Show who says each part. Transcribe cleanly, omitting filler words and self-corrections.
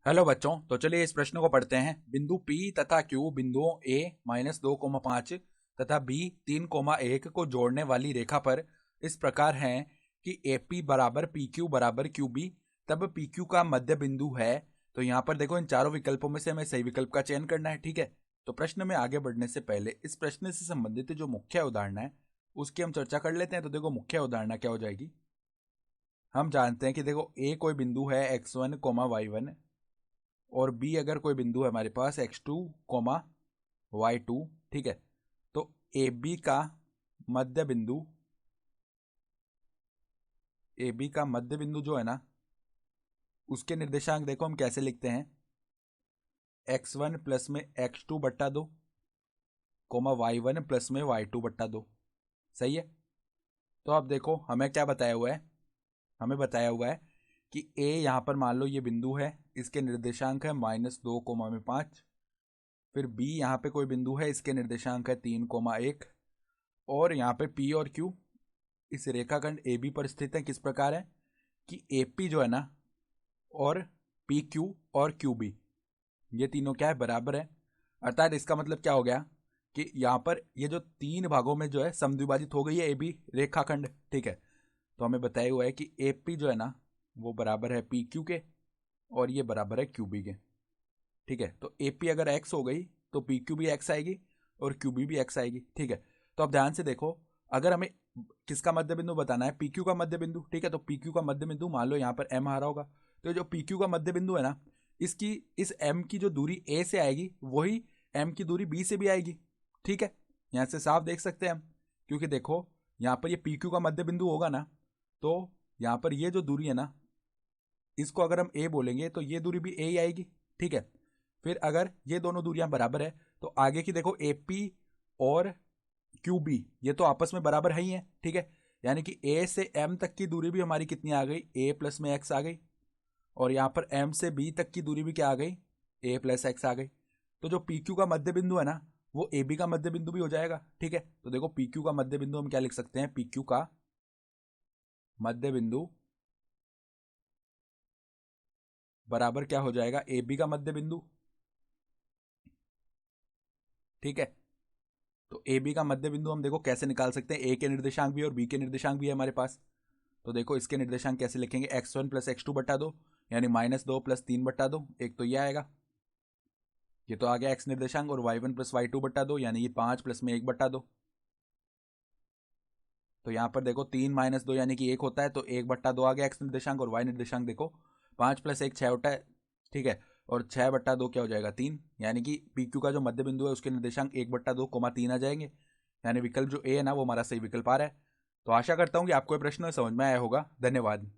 Speaker 1: Hello बच्चों, तो चलिए इस प्रश्न को पढ़ते हैं। बिंदु P तथा Q बिंदुओं A -2,5 तथा B 3,1 को जोड़ने वाली रेखा पर इस प्रकार हैं कि AP बराबर PQ बराबर QB, तब PQ का मध्य बिंदु है। तो यहाँ पर देखो, इन चारों विकल्पों में से हमें सही विकल्प का चयन करना है। ठीक है, तो प्रश्न में आगे बढ़ने से पहले इस प्रश्न से संबंधित जो मुख्य उदाहरण है उसकी हम चर्चा कर लेते हैं। तो देखो, मुख्य उदाहरण क्या हो जाएगी। हम जानते हैं कि देखो, A कोई बिंदु है x1, y1 और बी अगर कोई बिंदु है हमारे पास x2, y2। ठीक है, तो ए बी का मध्य बिंदु, ए बी का मध्य बिंदु जो है ना, उसके निर्देशांक देखो हम कैसे लिखते हैं। x1 प्लस में x2 बट्टा 2, y1 प्लस में y2 बट्टा 2। सही है। तो अब देखो, हमें क्या बताया हुआ है। हमें बताया हुआ है कि a यहाँ पर मान लो ये बिंदु है, इसके निर्देशांक है -2,5। फिर b यहाँ पे कोई बिंदु है, इसके निर्देशांक है 3,1। और यहाँ पे p और q इस रेखाखंड ए बी पर स्थित है। किस प्रकार है कि ए पी जो है ना, और पी क्यू और क्यू बी, ये तीनों क्या है, बराबर है। अर्थात इसका मतलब क्या हो गया कि यहाँ पर ये जो तीन भागों में जो है समद्विभाजित हो गई है ए बी रेखाखंड। ठीक है, तो हमें बताया हुआ है कि ए पी जो है ना वो बराबर है पी क्यू के, और ये बराबर है क्यू बी के। ठीक है, तो ए पी अगर एक्स हो गई तो पी क्यू भी एक्स आएगी और क्यू बी भी एक्स आएगी। ठीक है, तो अब ध्यान से देखो, अगर हमें किसका मध्य बिंदु बताना है, पी क्यू का मध्य बिंदु। ठीक है, तो पी क्यू का मध्य बिंदु मान लो यहाँ पर एम आ रहा होगा। तो जो पी क्यू का मध्य बिंदु है ना, इसकी इस एम की जो दूरी ए से आएगी वही एम की दूरी बी से भी आएगी। ठीक है, यहाँ से साफ देख सकते हैं हम, क्योंकि देखो यहाँ पर ये पी क्यू का मध्य बिंदु होगा ना, तो यहाँ पर ये जो दूरी है ना, इसको अगर हम ए बोलेंगे तो ये दूरी भी ए ही आएगी। ठीक है, फिर अगर ये दोनों दूरियां बराबर है तो आगे की देखो ए पी और क्यू बी, ये तो आपस में बराबर है ही है। ठीक है, यानी कि ए से एम तक की दूरी भी हमारी कितनी आ गई, ए प्लस में एक्स आ गई। और यहाँ पर एम से बी तक की दूरी भी क्या आ गई, ए प्लस एक्स आ गई। तो जो पी क्यू का मध्य बिंदु है ना, वो ए बी का मध्य बिंदु भी हो जाएगा। ठीक है, तो देखो पी क्यू का मध्य बिंदु हम क्या लिख सकते हैं, पी क्यू का मध्य बिंदु बराबर क्या हो जाएगा, ए बी का मध्य बिंदु। ठीक है, तो ए बी का मध्य बिंदु हम देखो कैसे निकाल सकते हैं, ए के निर्देशांक भी और बी के निर्देशांक भी है हमारे पास। तो देखो इसके निर्देशांक कैसे लिखेंगे, x1 प्लस x2 बट्टा 2, यानी -2 प्लस 3 बट्टा 2। एक तो ये आएगा, ये तो आ गया x निर्देशांक। और y1 प्लस y2 बट्टा 2, यानी ये 5 प्लस में 1 बट्टा 2। तो यहाँ पर देखो 3 - 2 यानी कि 1 होता है, तो 1 बट्टा 2 आ गया x निर्देशांक। और y निर्देशांक देखो 5 प्लस 1 6 होता है। ठीक है, और 6 बट्टा 2 क्या हो जाएगा, 3। यानी कि पी क्यू का जो मध्य बिंदु है उसके निर्देशांक 1 बट्टा 2, 3 आ जाएंगे। यानी विकल्प जो ए है ना वो हमारा सही विकल्प आ रहा है। तो आशा करता हूँ कि आपको ये प्रश्न समझ में आया होगा। धन्यवाद।